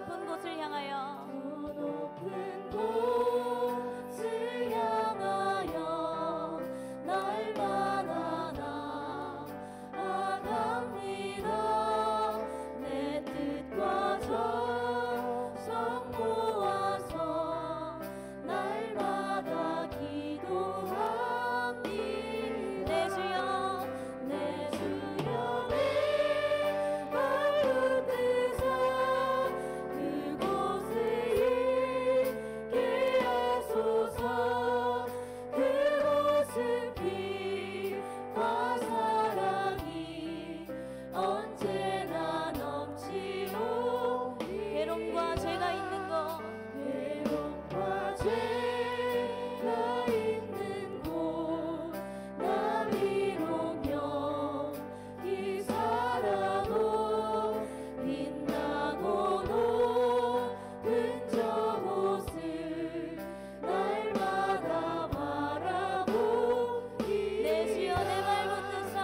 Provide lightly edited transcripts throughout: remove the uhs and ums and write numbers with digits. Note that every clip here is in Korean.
높은 곳을 향하여, 저 높은 곳을 향하여 날마다 나아갑니다. 내 뜻과 정성 모아서 날마다 기도하니 내 주여, 내 주여 내 발로 뜨사 그곳에 있게 하소서. 그곳은 빛과 사랑이 언제나 넘치오니 괴로움과 죄가 있는 곳, 괴로움과 죄가 있는 곳 나 비록 영이 살아도 빛나고 높은 저곳을 날마다 바라보니 내 주여 내 발 붙드사,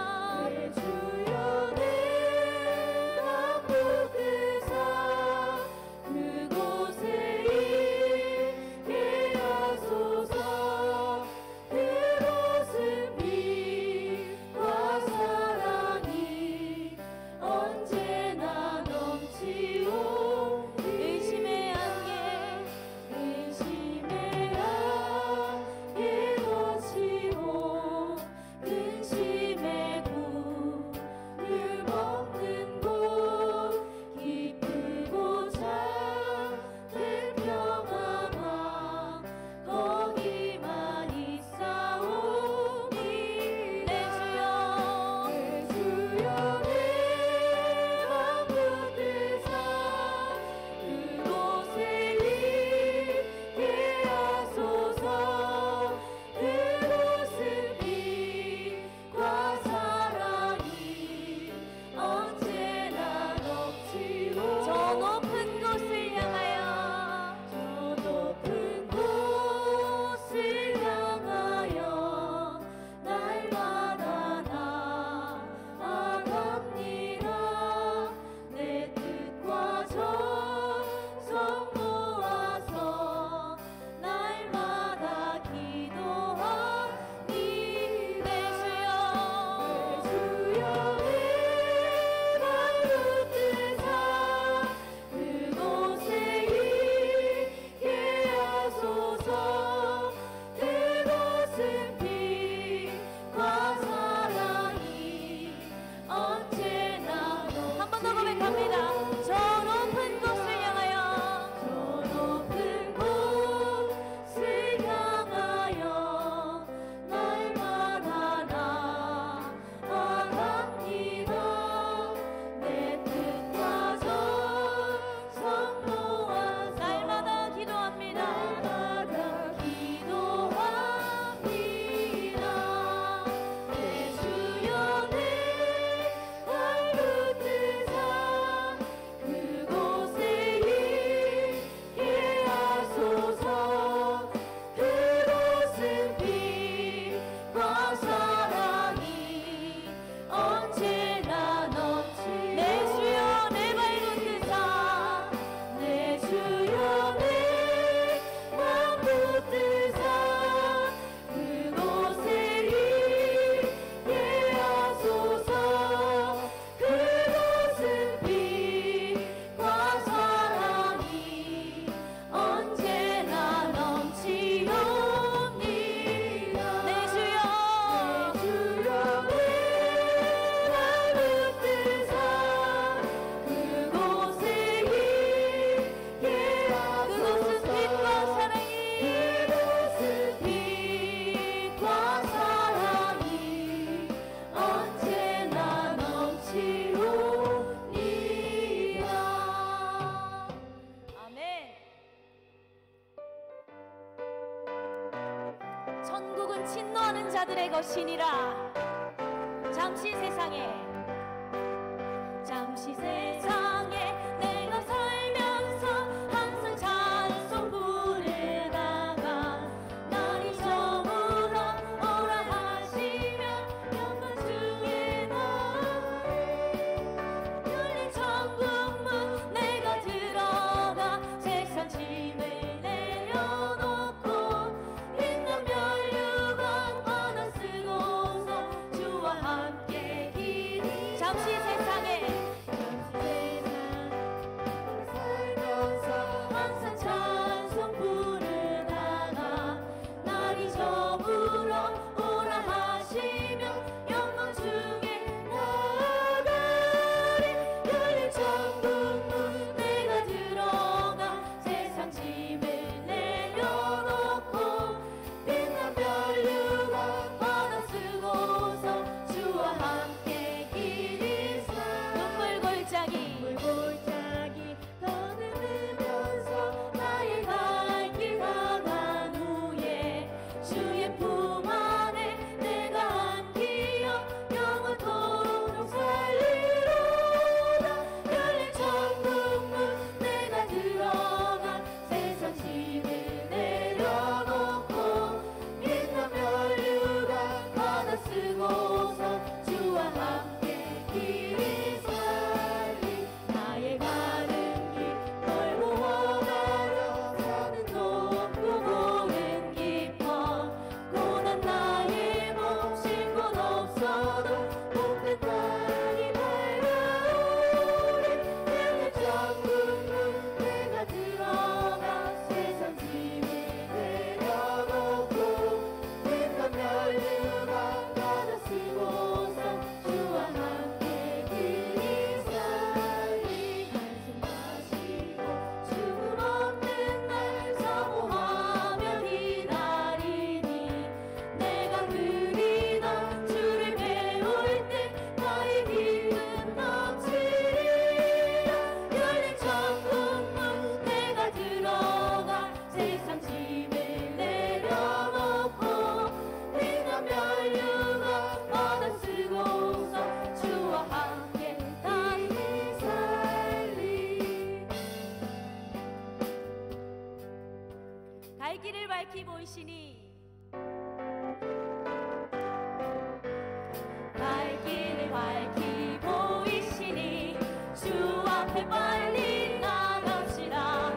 내 주여 내 맘 붙드사 그곳에 있게 하소서. 그곳은 빛과 사랑이 언제나 넘치오니 의심의 안개, 의심의 안개 거치고 근심의 굴을 먹는 곳 기쁘고 잠든 평안함 거기만 있사오니 내 주여, 내 주여 내 맘 붙드사 그곳에 있게 하소서. 그곳은 빛과 사랑이 언제나 넘치오니 저 높은 곳을 향하여, 저 높은 곳을 향하여 날마다 나아갑니다. 내 뜻과 정성 모아서 날마다 기도하니 내 주여, 내 주여 내 발로 뜨사 그곳에 있게 하소서. 그곳은 빛과 사랑이 언제나 한 번 더 고백합니다. 저 높은 곳을 향하여, 저 높은 곳을 향하여 날마다 나아갑니다. 내 뜻과 정성 모아서 날마다 기도합니다. 날마다 기도합니다. 내 주여 내 발로 뜨사 그곳에 있게 하소서. 그곳은 빛과 사랑이 언제나 넘치오니 내 주여 내 발 붙드사, 내 주여 내 맘 붙드사 그곳에 있게 하소서. 그곳은 빛과 사랑이 언제나 넘치오니 내 주여, 내 주여 내 발 붙드사 그곳에 있게 그곳은 빛과 하소서. 사랑이, 그곳은 빛과 사랑이 언제나 넘치오니라. 아멘. 천국은 진노하는 자들의 것이니라. 잠시 세상에 내가 살면서 항상 찬송 부르다가 날이 저물어 오라 하시면 영광 중에 나의 열린 천국문 내가 들어가 갈 길을 밝히 보이시니 갈 길을 밝히 보이시니 주 앞에 빨리 나갑시다.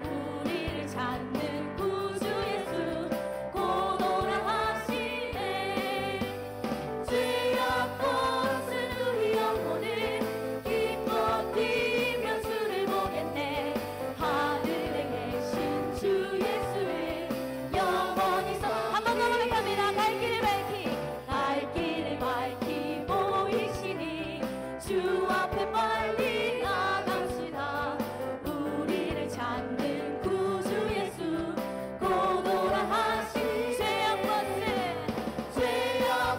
우리를 찾는 구주 예수 곧 오라 하시네. 죄악 벗은 우리 영혼은 기뻐 뛰며 주를 보겠네. 하늘에 계신 주 예수를 영원히 한 번 더 고백합니다. 갈 길을 밝히 보이시니 주 앞에 빨리 나갑시다. 우리를 찾는 구주 예수 곧 오라 하시니 죄악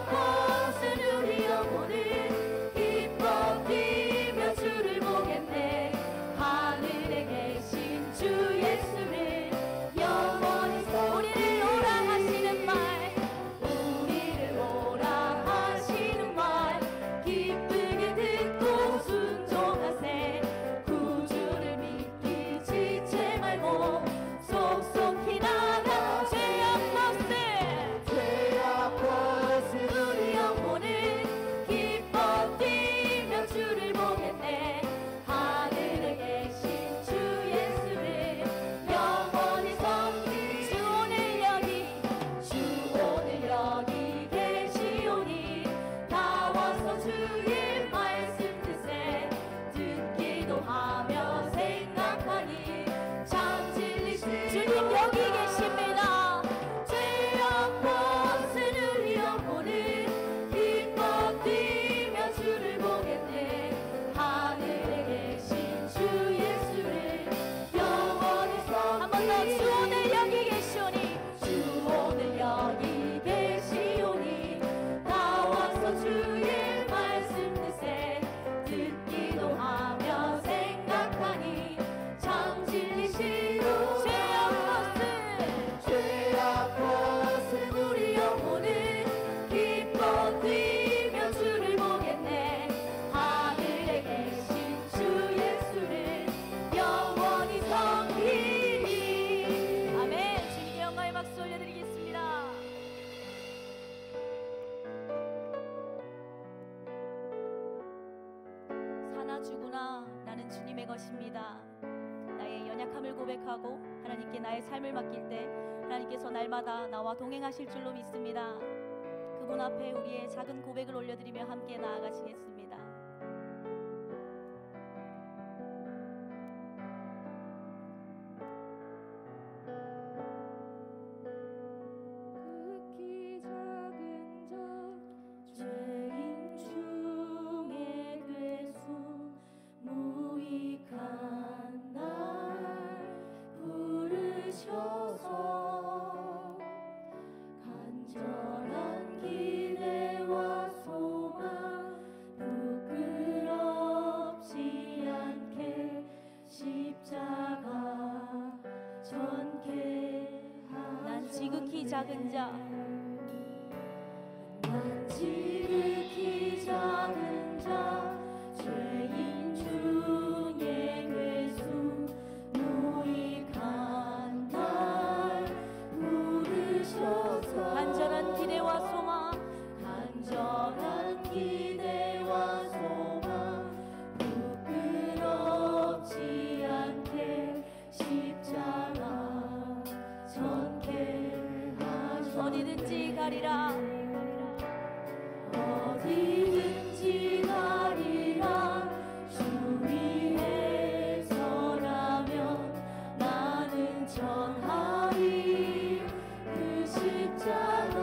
벗은 우리 영혼은 기뻐 뛰며 주를 보겠네. 하늘에 계신 주 예수를 영원히 우리를 오라 하시는 말 우리를 오라 하시는 말 기쁘게 듣고 순종하세. 구주를 믿기 지체 말고 속속히 나가. 죄악 벗은 우리 영혼은 기뻐 뛰며 주를 보겠네. 하늘에 계신 주 예수를 영원히 섬기. 주 오늘 여기 계시오니 나와서 주의 말씀 듣세. 듣기도 하며 생각하니 참 진리시. 주님 여기 계십니다. 죄악 벗은 우리 영혼은 기뻐 뛰며 주를 보겠네. 하늘에 계신 주 예수를 영원히 섬기. 한 번 더. 주 오늘 여기 계시오니 주 오늘 여기 계시오니 나와서 주의 말씀 듣세. 듣기도 하며 생각하니 참 진리시로. 죄악 벗은 우리 영혼은 기뻐 뛰며 주를 보겠네. 하늘에 계신 주 예수를 영원히 섬기니. 아멘. 주님께 영광의 박수 올려드리겠습니다. 사나 죽으나 나는 주님의 것입니다. 나의 연약함을 고백하고 하나님께 나의 삶을 맡길 때 하나님께서 날마다 나와 동행하실 줄로 믿습니다. 그분 앞에 우리의 작은 고백을 올려드리며 함께 나아가시겠습니다. 극히 작은 자 죄인 중에 괴수 무익한 날 부르셔서 간절한 기대와 소망 부끄럽지 않게 십자가 전케 하셨네. 난 지극히 작은 자 난 지극히 작은 자 죄인 중에 괴수 무익한 날 부르셔서 간절한 기대와 소망 간절한 기대와 소망 부끄럽지 않게 십자가 전케 하셨네. 어디든지 가리라 어디든지 가리라. 주 위에 서라면 나는 전하리 그 십자가.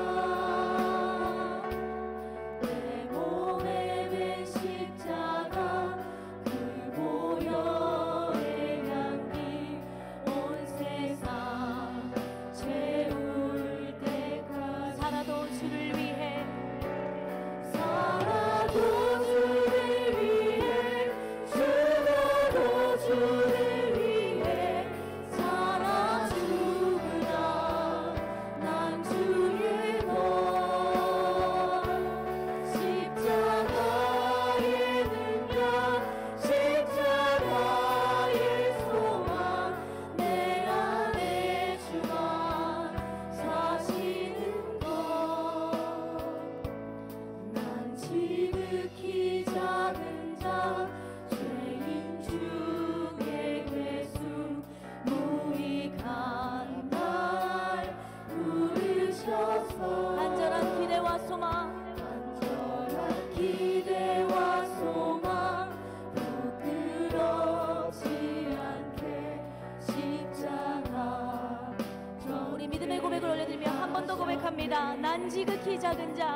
내 몸에 맨 십자가 그 보혈의 향기 온 세상 채울 때까지 살아도 주를 지극히 작은 자,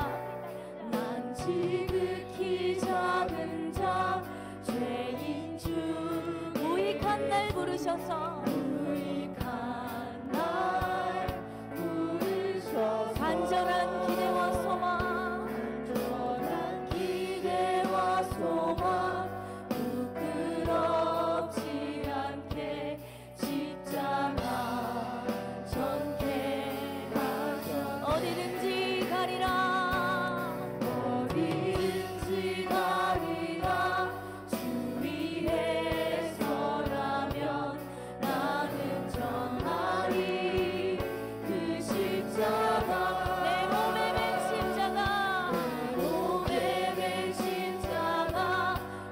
난 지극히 작은 자 죄인 중 무익한 날 부르셔서 유익한 날 부르셔서 간절한 기대와 소망, 간절한 기대와 소망 부끄럽지 않게 십자가 전케 하셨네. 어디든지 가리라, 어디든지 가리라 주 위에 서라면 나는 전하리 그 십자가 내 몸에 맨 십자가, 내 몸에 맨 십자가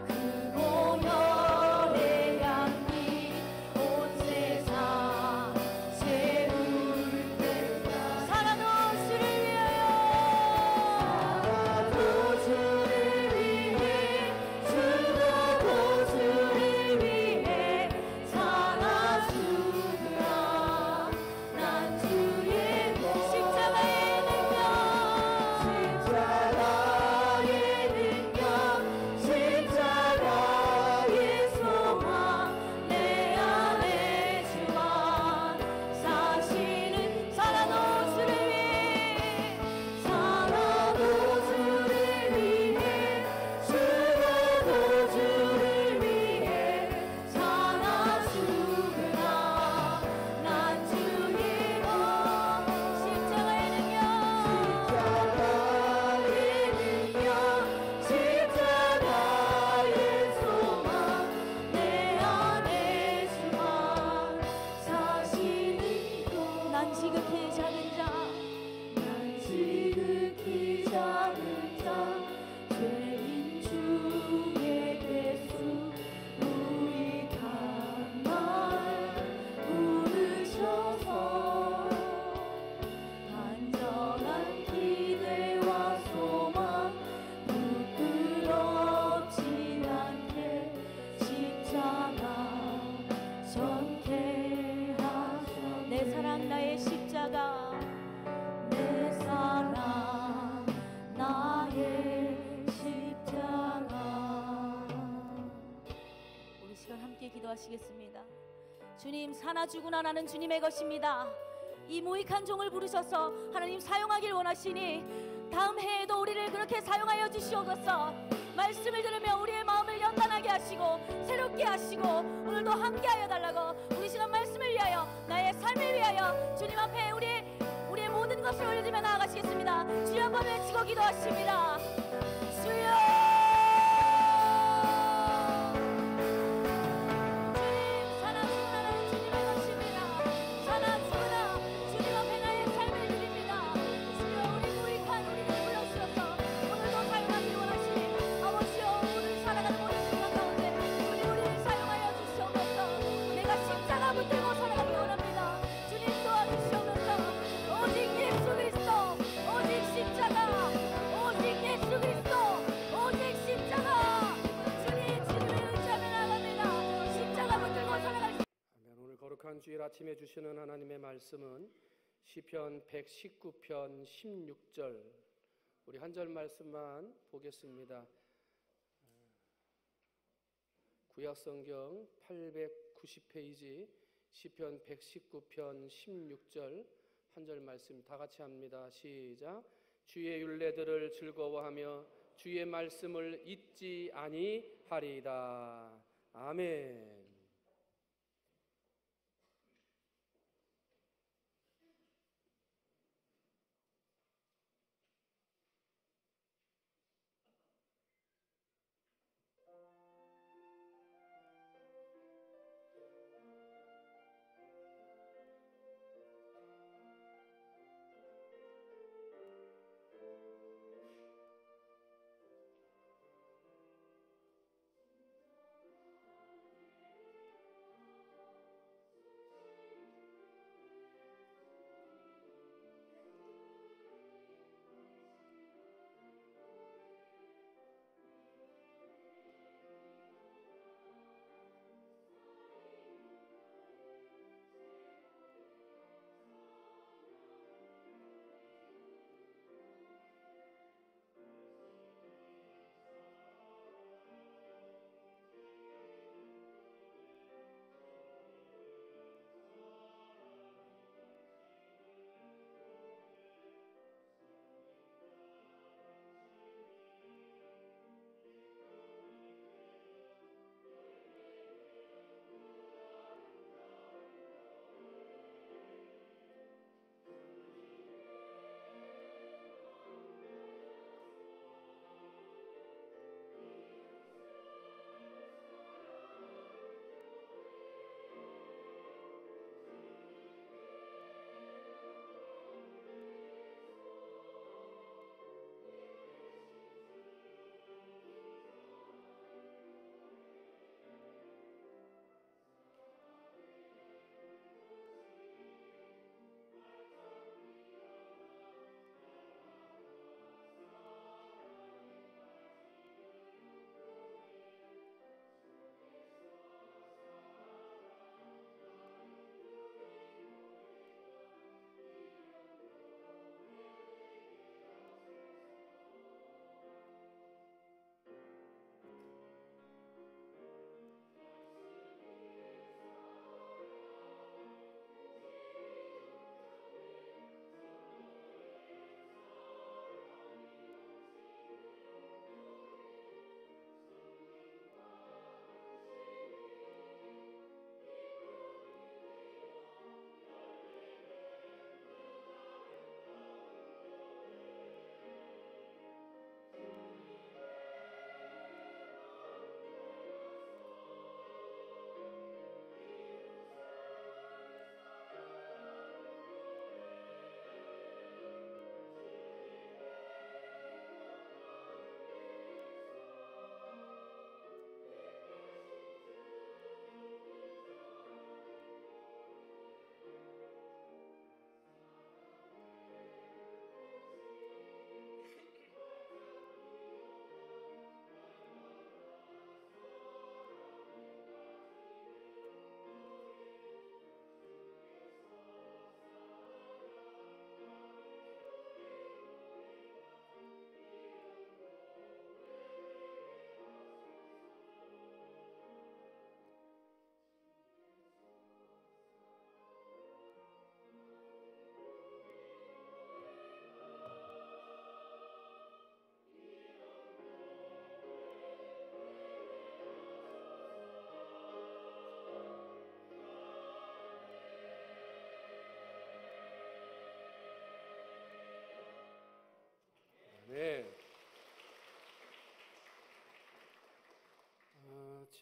그 보혈의 향기 온 세상 채울 때다. 살아도 주를 위하여, 살아도 주를 위해 죽어도 주를 위해 살아 죽으라. 난 주의 것 십자가의 능력, 십자가의 능력 십자가의 소망 내 안에 주와 사시는 살아도 주를 위해, 살아도 주를 위해 죽어도 주를 위해 살아 죽으라. 난 주의 것 십자가의 능력, 십자가의 소망 내 안에 주와 사시는 것. 난 지극히 작은 자, 난 지극히 작은 자 죄인 중에 괴수 무익한 날 부르셔서 간절한 기대와 소망 부끄럽지 않게 십자가 전케 하셨네. 내 사랑 나의 십자가, 내 사랑 나의 십자가. 우리 시간 함께 기도하시겠습니다. 주님, 사나 죽으나 나는 주님의 것입니다. 이 무익한 종을 부르셔서 하나님 사용하길 원하시니 다음 해에도 우리를 그렇게 사용하여 주시옵소서. 말씀을 들으며 우리의 마음을 연단하게 하시고 새롭게 하시고 오늘도 함께하여 달라고 우리 시간 말씀을 위하여 나의 삶을 위하여 주님 앞에 우리의 모든 것을 올려드리며 나아가시겠습니다. 주여 한번 외치고 기도하십니다. 주여, 주님, 사나 죽으나 나는 주님의 것입니다. 사나 죽으나 주님 앞에 나의 삶을 드립니다. 주여, 우리 무익한 우리를 불러주셔서 오늘도 사용하길 원하시니 아버지여, 오늘 살아가는 모든 순간 가운데 우리를 사용하여 주시옵소서. 내가 십자가 붙들고 살아가기 원합니다. 주님 도와주시옵소서. 오직 예수 그리스도, 오직 십자가, 오직 예수 그리스도, 오직 십자가. 주님, 주님을 의지하며 나갑니다. 십자가 붙들고 살아갈 아멘. 오늘 거룩한 주일 아침에 주시는 하나님의 말씀은 시편 119편 16절, 우리 한 절 말씀만 보겠습니다. 구약성경 890페이지 시편 119편 16절 한 절 말씀 다 같이 합니다. 시작. 주의 율례들을 즐거워하며 주의 말씀을 잊지 아니하리이다. 아멘.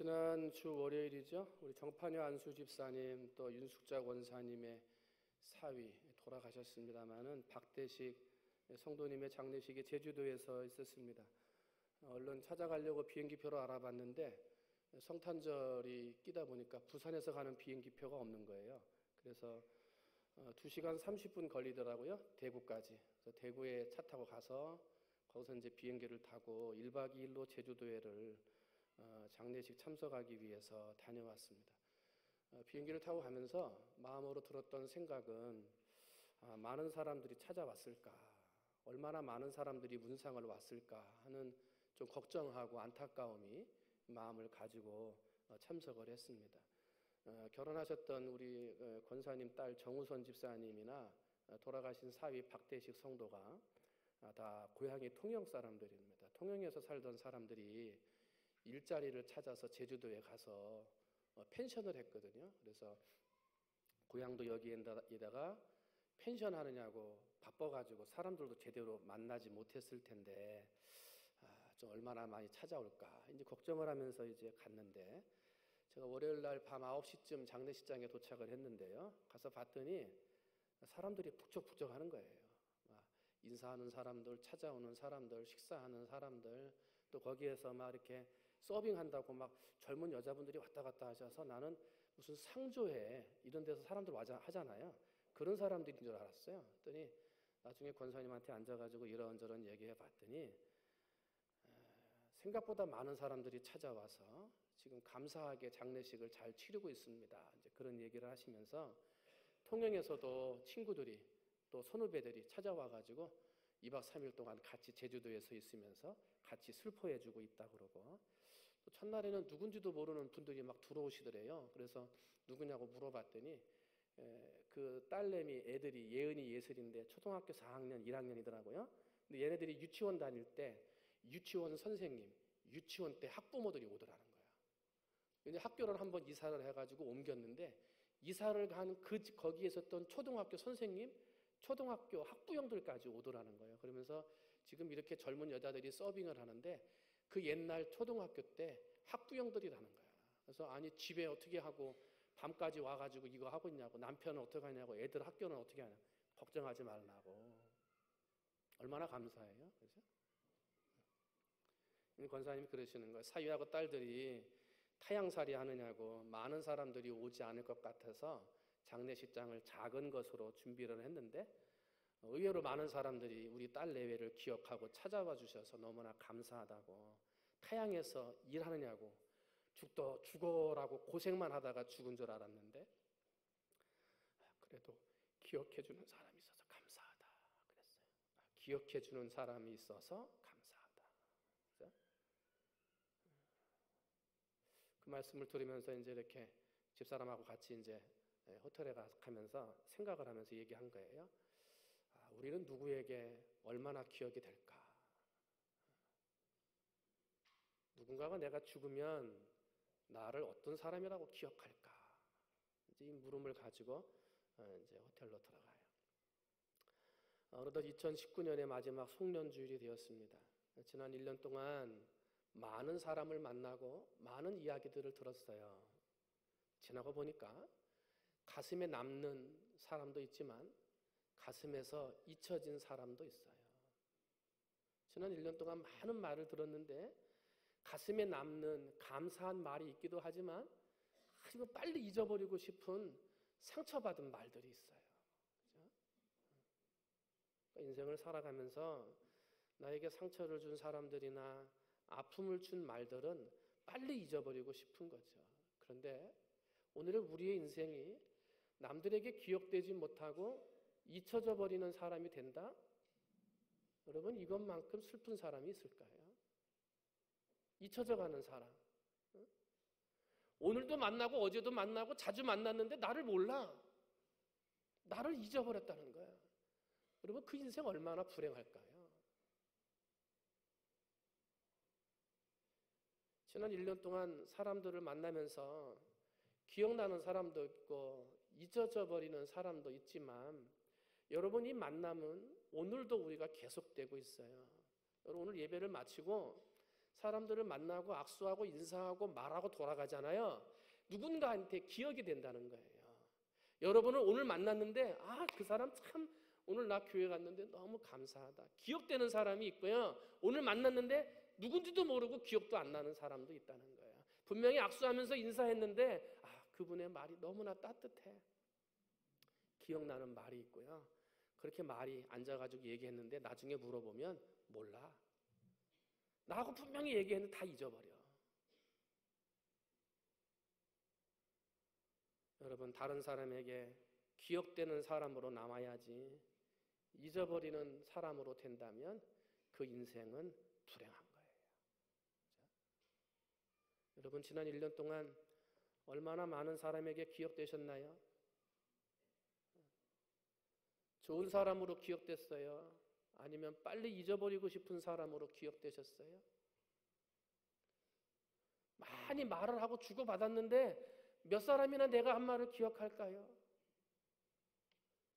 지난 주 월요일이죠. 우리 정판효 안수 집사님 또 윤숙자 권사님의 사위 돌아가셨습니다마는 박대식 성도님의 장례식이 제주도에서 있었습니다. 얼른 찾아가려고 비행기표를 알아봤는데 성탄절이 끼다 보니까 부산에서 가는 비행기표가 없는 거예요. 그래서 2시간 30분 걸리더라고요. 대구까지. 그래서 대구에 차 타고 가서 거기서 이제 비행기를 타고 1박 2일로 제주도에를 장례식 참석하기 위해서 다녀왔습니다. 비행기를 타고 가면서 마음으로 들었던 생각은 많은 사람들이 찾아왔을까, 얼마나 많은 사람들이 문상을 왔을까 하는 좀 걱정하고 안타까움이 마음을 가지고 참석을 했습니다. 결혼하셨던 우리 권사님 딸 정우선 집사님이나 돌아가신 사위 박대식 성도가 다 고향이 통영 사람들입니다. 통영에서 살던 사람들이 일자리를 찾아서 제주도에 가서 펜션을 했거든요. 그래서 고향도 여기에다가 펜션 하느냐고 바빠가지고 사람들도 제대로 만나지 못했을 텐데 좀 얼마나 많이 찾아올까 이제 걱정을 하면서 이제 갔는데, 제가 월요일 날 밤 9시쯤 장례식장에 도착을 했는데요. 가서 봤더니 사람들이 북적북적 하는 거예요. 인사하는 사람들, 찾아오는 사람들, 식사하는 사람들, 또 거기에서 막 이렇게 서빙한다고 막 젊은 여자분들이 왔다 갔다 하셔서 나는 무슨 상조회 이런 데서 사람들 하잖아요. 그런 사람들인 줄 알았어요. 그랬더니 나중에 권사님한테 앉아가지고 이런저런 얘기해 봤더니 생각보다 많은 사람들이 찾아와서 지금 감사하게 장례식을 잘 치르고 있습니다. 이제 그런 얘기를 하시면서 통영에서도 친구들이 또 선후배들이 찾아와가지고 2박 3일 동안 같이 제주도에서 있으면서 같이 슬퍼해주고 있다 그러고, 또 첫날에는 누군지도 모르는 분들이 막 들어오시더래요. 그래서 누구냐고 물어봤더니 그 딸내미 애들이 예은이 예슬인데 초등학교 4학년 1학년이더라고요. 근데 얘네들이 유치원 다닐 때 유치원 선생님, 유치원 때 학부모들이 오더라는 거야. 이제 학교를 한번 이사를 해가지고 옮겼는데 이사를 간 거기에 있었던 초등학교 선생님, 초등학교 학부형들까지 오더라는 거예요. 그러면서 지금 이렇게 젊은 여자들이 서빙을 하는데 그 옛날 초등학교 때 학부형들이라는 거야. 그래서 아니 집에 어떻게 하고 밤까지 와가지고 이거 하고 있냐고, 남편은 어떻게 하냐고, 애들 학교는 어떻게 하냐고, 걱정하지 말라고. 얼마나 감사해요. 그죠? 권사님이 그러시는 거예요. 사위하고 딸들이 타향살이 하느냐고, 많은 사람들이 오지 않을 것 같아서 장례식장을 작은 것으로 준비를 했는데 의외로 많은 사람들이 우리 딸 내외를 기억하고 찾아와 주셔서 너무나 감사하다고, 타향에서 일하느냐고 죽어라고 고생만 하다가 죽은 줄 알았는데 그래도 기억해 주는 사람이 있어서 감사하다 그랬어요. 기억해 주는 사람이 있어서 감사하다. 그죠? 그 말씀을 들으면서 이제 이렇게 집사람하고 같이 이제 호텔에 가면서 생각을 하면서 얘기한 거예요. 우리는 누구에게 얼마나 기억이 될까? 누군가가 내가 죽으면 나를 어떤 사람이라고 기억할까? 이제 이 물음을 가지고 이제 호텔로 들어가요. 어느덧 2019년의 마지막 송년주일이 되었습니다. 지난 1년 동안 많은 사람을 만나고 많은 이야기들을 들었어요. 지나고 보니까 가슴에 남는 사람도 있지만 가슴에서 잊혀진 사람도 있어요. 지난 1년 동안 많은 말을 들었는데 가슴에 남는 감사한 말이 있기도 하지만 하지만 빨리 잊어버리고 싶은 상처받은 말들이 있어요. 그렇죠? 인생을 살아가면서 나에게 상처를 준 사람들이나 아픔을 준 말들은 빨리 잊어버리고 싶은 거죠. 그런데 오늘의 우리의 인생이 남들에게 기억되지 못하고 잊혀져 버리는 사람이 된다? 여러분, 이것만큼 슬픈 사람이 있을까요? 잊혀져 가는 사람. 오늘도 만나고 어제도 만나고 자주 만났는데 나를 몰라. 나를 잊어버렸다는 거야. 여러분, 그 인생 얼마나 불행할까요? 지난 1년 동안 사람들을 만나면서 기억나는 사람도 있고 잊어져 버리는 사람도 있지만 여러분, 이 만남은 오늘도 우리가 계속되고 있어요. 여러분, 오늘 예배를 마치고 사람들을 만나고 악수하고 인사하고 말하고 돌아가잖아요. 누군가한테 기억이 된다는 거예요. 여러분을 오늘 만났는데 그 사람 참 오늘 나 교회 갔는데 너무 감사하다. 기억되는 사람이 있고요. 오늘 만났는데 누군지도 모르고 기억도 안 나는 사람도 있다는 거예요. 분명히 악수하면서 인사했는데 그분의 말이 너무나 따뜻해. 기억나는 말이 있고요. 그렇게 말이 앉아가지고 얘기했는데 나중에 물어보면 몰라. 나하고 분명히 얘기했는데 다 잊어버려. 여러분, 다른 사람에게 기억되는 사람으로 남아야지 잊어버리는 사람으로 된다면 그 인생은 불행한 거예요. 여러분, 지난 1년 동안 얼마나 많은 사람에게 기억되셨나요? 좋은 사람으로 기억됐어요? 아니면 빨리 잊어버리고 싶은 사람으로 기억되셨어요? 많이 말을 하고 주고받았는데 몇 사람이나 내가 한 말을 기억할까요?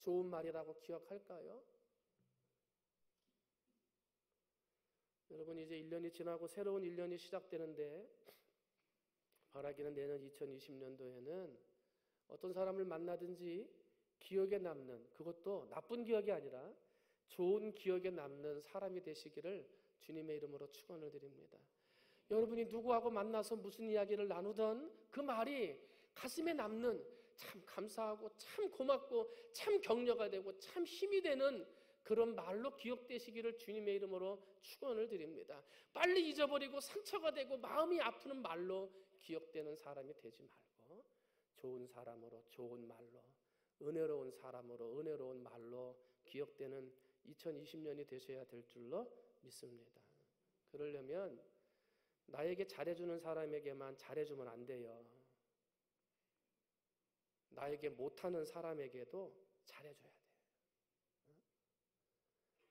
좋은 말이라고 기억할까요? 여러분, 이제 1년이 지나고 새로운 1년이 시작되는데 바라기는 내년 2020년도에는 어떤 사람을 만나든지 기억에 남는, 그것도 나쁜 기억이 아니라 좋은 기억에 남는 사람이 되시기를 주님의 이름으로 축원을 드립니다. 여러분이 누구하고 만나서 무슨 이야기를 나누던 그 말이 가슴에 남는, 참 감사하고 참 고맙고 참 격려가 되고 참 힘이 되는 그런 말로 기억되시기를 주님의 이름으로 축원을 드립니다. 빨리 잊어버리고 상처가 되고 마음이 아프는 말로 기억되는 사람이 되지 말고 좋은 사람으로, 좋은 말로, 은혜로운 사람으로, 은혜로운 말로 기억되는 2020년이 되셔야 될 줄로 믿습니다. 그러려면 나에게 잘해주는 사람에게만 잘해주면 안 돼요. 나에게 못하는 사람에게도 잘해줘야 돼요.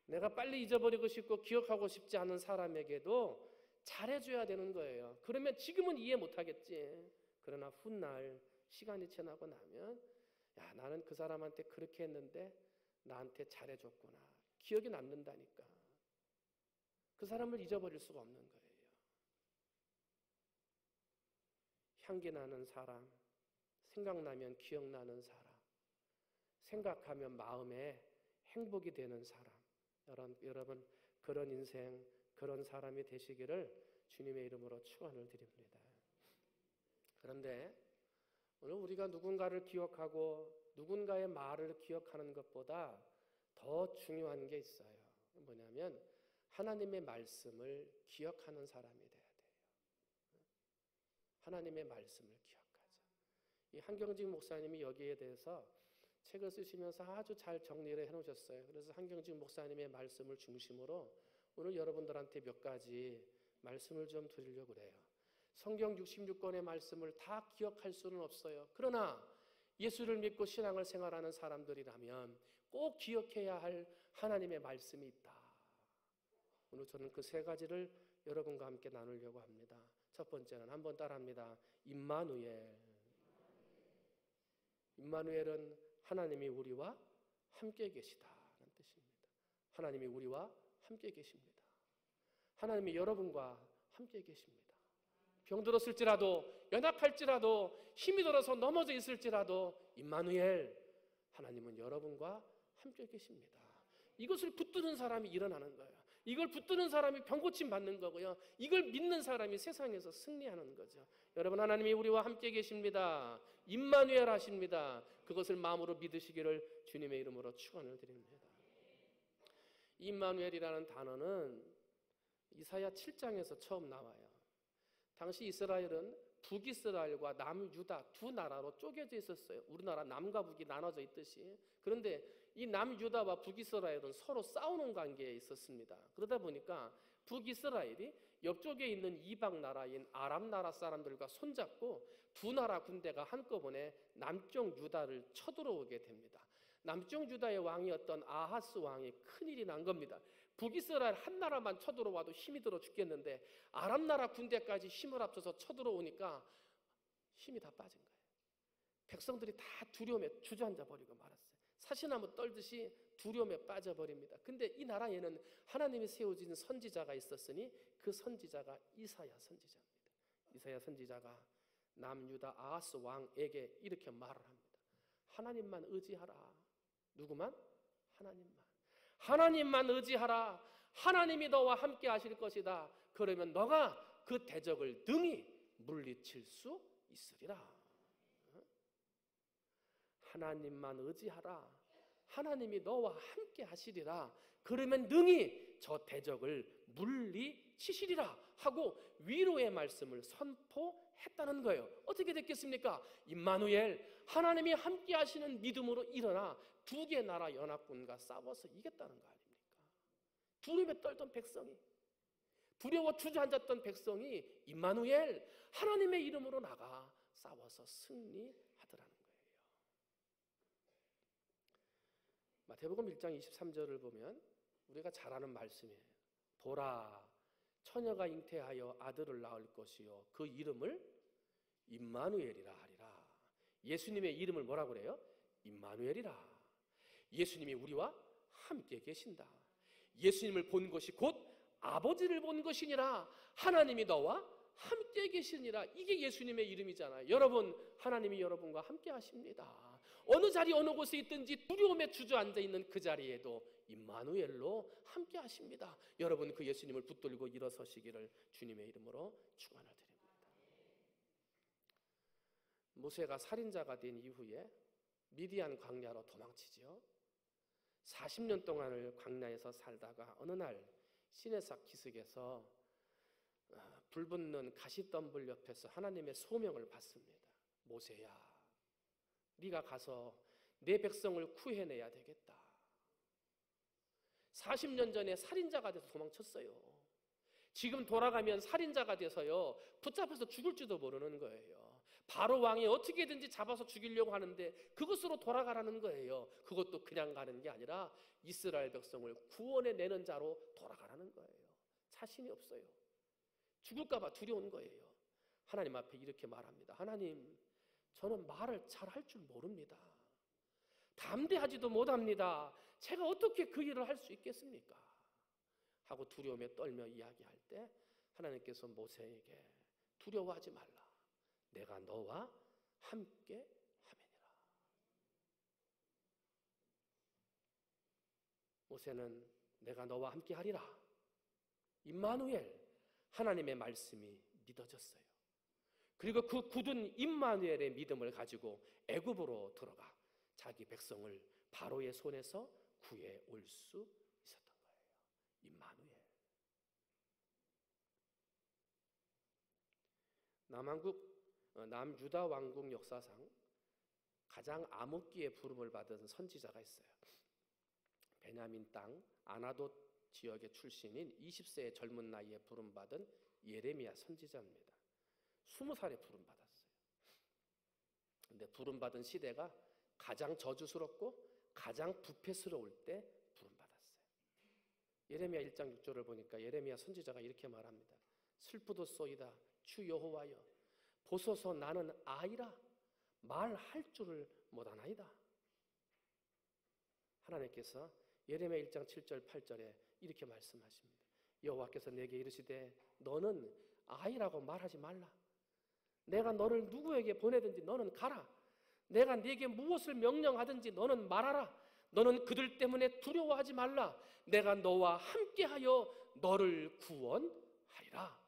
내가 빨리 잊어버리고 싶고 기억하고 싶지 않은 사람에게도 잘해줘야 되는 거예요. 그러면 지금은 이해 못하겠지. 그러나 훗날 시간이 지나고 나면 나는 그 사람한테 그렇게 했는데 나한테 잘해줬구나. 기억이 남는다니까. 그 사람을 잊어버릴 수가 없는 거예요. 향기 나는 사람, 생각나면 기억나는 사람, 생각하면 마음에 행복이 되는 사람. 여러분 그런 인생, 그런 사람이 되시기를 주님의 이름으로 축원을 드립니다. 그런데 오늘 우리가 누군가를 기억하고 누군가의 말을 기억하는 것보다 더 중요한 게 있어요. 뭐냐면 하나님의 말씀을 기억하는 사람이 돼야 돼요. 하나님의 말씀을 기억하자. 이 한경직 목사님이 여기에 대해서 책을 쓰시면서 아주 잘 정리를 해놓으셨어요. 그래서 한경직 목사님의 말씀을 중심으로 오늘 여러분들한테 몇 가지 말씀을 좀 드리려고 그래요. 성경 66권의 말씀을 다 기억할 수는 없어요. 그러나 예수를 믿고 신앙을 생활하는 사람들이라면 꼭 기억해야 할 하나님의 말씀이 있다. 오늘 저는 그 세 가지를 여러분과 함께 나누려고 합니다. 첫 번째는 한번 따라합니다. 임마누엘. 임마누엘은 하나님이 우리와 함께 계시다는 뜻입니다. 하나님이 우리와 함께 계십니다. 하나님이 여러분과 함께 계십니다. 병들었을지라도, 연약할지라도, 힘이 들어서 넘어져 있을지라도 임마누엘, 하나님은 여러분과 함께 계십니다. 이것을 붙드는 사람이 일어나는 거예요. 이걸 붙드는 사람이 병고침 받는 거고요. 이걸 믿는 사람이 세상에서 승리하는 거죠. 여러분, 하나님이 우리와 함께 계십니다. 임마누엘 하십니다. 그것을 마음으로 믿으시기를 주님의 이름으로 축원을 드립니다. 임마누엘이라는 단어는 이사야 7장에서 처음 나와요. 당시 이스라엘은 북이스라엘과 남유다 두 나라로 쪼개져 있었어요. 우리나라 남과 북이 나눠져 있듯이. 그런데 이 남유다와 북이스라엘은 서로 싸우는 관계에 있었습니다. 그러다 보니까 북이스라엘이 옆쪽에 있는 이방 나라인 아람 나라 사람들과 손잡고 두 나라 군대가 한꺼번에 남쪽 유다를 쳐들어오게 됩니다. 남쪽 유다의 왕이었던 아하스 왕이 큰일이 난 겁니다. 북이스라엘 한 나라만 쳐들어와도 힘이 들어 죽겠는데 아람 나라 군대까지 힘을 합쳐서 쳐들어오니까 힘이 다 빠진 거예요. 백성들이 다 두려움에 주저앉아 버리고 말았어요. 사시나무 떨듯이 두려움에 빠져버립니다. 근데 이 나라에는 하나님이 세워진 선지자가 있었으니 그 선지자가 이사야 선지자입니다. 이사야 선지자가 남유다 아하스 왕에게 이렇게 말을 합니다. 하나님만 의지하라. 누구만? 하나님만 의지하라. 하나님이 너와 함께 하실 것이다. 그러면 너가 그 대적을 능히 물리칠 수 있으리라. 하나님만 의지하라. 하나님이 너와 함께 하시리라. 그러면 능히 저 대적을 물리치시리라 하고 위로의 말씀을 선포했다는 거예요. 어떻게 됐겠습니까? 임마누엘, 하나님이 함께 하시는 믿음으로 일어나 두 개 나라 연합군과 싸워서 이겼다는 거 아닙니까? 두려움에 떨던 백성이, 두려워 주저앉았던 백성이 임마누엘, 하나님의 이름으로 나가 싸워서 승리하더라는 거예요. 마태복음 1장 23절을 보면 우리가 잘 아는 말씀이에요. 보라, 처녀가 잉태하여 아들을 낳을 것이요 그 이름을 임마누엘이라 하리라. 예수님의 이름을 뭐라고 그래요? 임마누엘이라. 예수님이 우리와 함께 계신다. 예수님을 본 것이 곧 아버지를 본 것이니라. 하나님이 너와 함께 계시니라. 이게 예수님의 이름이잖아요. 여러분, 하나님이 여러분과 함께 하십니다. 어느 자리 어느 곳에 있든지 두려움에 주저앉아 있는 그 자리에도 임마누엘로 함께 하십니다. 여러분, 그 예수님을 붙들고 일어서시기를 주님의 이름으로 축원을 드립니다. 모세가 살인자가 된 이후에 미디안 광야로 도망치죠. 40년 동안을 광야에서 살다가 어느 날 시내삭 기슭에서 불 붙는 가시덤불 옆에서 하나님의 소명을 받습니다. 모세야, 네가 가서 내 백성을 구해내야 되겠다. 40년 전에 살인자가 돼서 도망쳤어요. 지금 돌아가면 살인자가 돼서요 붙잡혀서 죽을지도 모르는 거예요. 바로 왕이 어떻게든지 잡아서 죽이려고 하는데 그것으로 돌아가라는 거예요. 그것도 그냥 가는 게 아니라 이스라엘 백성을 구원해내는 자로 돌아가라는 거예요. 자신이 없어요. 죽을까 봐 두려운 거예요. 하나님 앞에 이렇게 말합니다. 하나님, 저는 말을 잘 할 줄 모릅니다. 담대하지도 못합니다. 제가 어떻게 그 일을 할 수 있겠습니까? 하고 두려움에 떨며 이야기할 때 하나님께서 모세에게 두려워하지 말라. 내가 너와 함께 하매니라. 모세는 내가 너와 함께 하리라. 임마누엘, 하나님의 말씀이 믿어졌어요. 그리고 그 굳은 임마누엘의 믿음을 가지고 애굽으로 들어가 자기 백성을 바로의 손에서 구해 올 수 있었던 거예요. 임마누엘. 남유다 왕국 역사상 가장 암흑기의 부름을 받은 선지자가 있어요. 베냐민 땅 아나돗 지역의 출신인 20세의 젊은 나이에 부름받은 예레미야 선지자입니다. 20살에 부름받았어요. 근데 부름받은 시대가 가장 저주스럽고 가장 부패스러울 때 부름받았어요. 예레미야 1장 6절을 보니까 예레미야 선지자가 이렇게 말합니다. 슬프도소이다 주 여호와여, 보소서 나는 아이라 말할 줄을 못하나이다. 하나님께서 예레미야 1장 7절 8절에 이렇게 말씀하십니다. 여호와께서 내게 이르시되 너는 아이라고 말하지 말라. 내가 너를 누구에게 보내든지 너는 가라. 내가 네게 무엇을 명령하든지 너는 말하라. 너는 그들 때문에 두려워하지 말라. 내가 너와 함께하여 너를 구원하리라.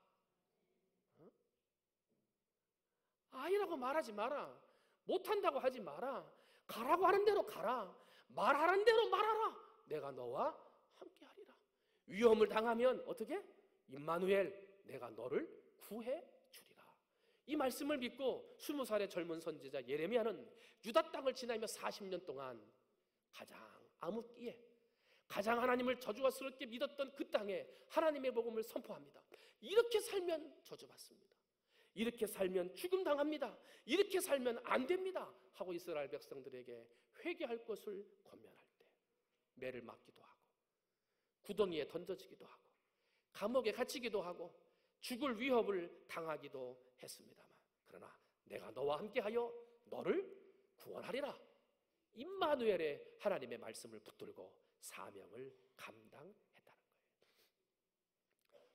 아이라고 말하지 마라. 못한다고 하지 마라. 가라고 하는 대로 가라. 말하는 대로 말하라. 내가 너와 함께하리라. 위험을 당하면 어떻게? 임마누엘, 내가 너를 구해 주리라. 이 말씀을 믿고 20살의 젊은 선지자 예레미야는 유다 땅을 지나며 40년 동안 가장 암흑기에 가장 하나님을 저주스럽게 믿었던 그 땅에 하나님의 복음을 선포합니다. 이렇게 살면 저주받습니다. 이렇게 살면 죽음 당합니다. 이렇게 살면 안 됩니다. 하고 이스라엘 백성들에게 회개할 것을 권면할 때 매를 맞기도 하고 구덩이에 던져지기도 하고 감옥에 갇히기도 하고 죽을 위협을 당하기도 했습니다만, 그러나 내가 너와 함께하여 너를 구원하리라. 임마누엘의 하나님의 말씀을 붙들고 사명을 감당했다는 거예요.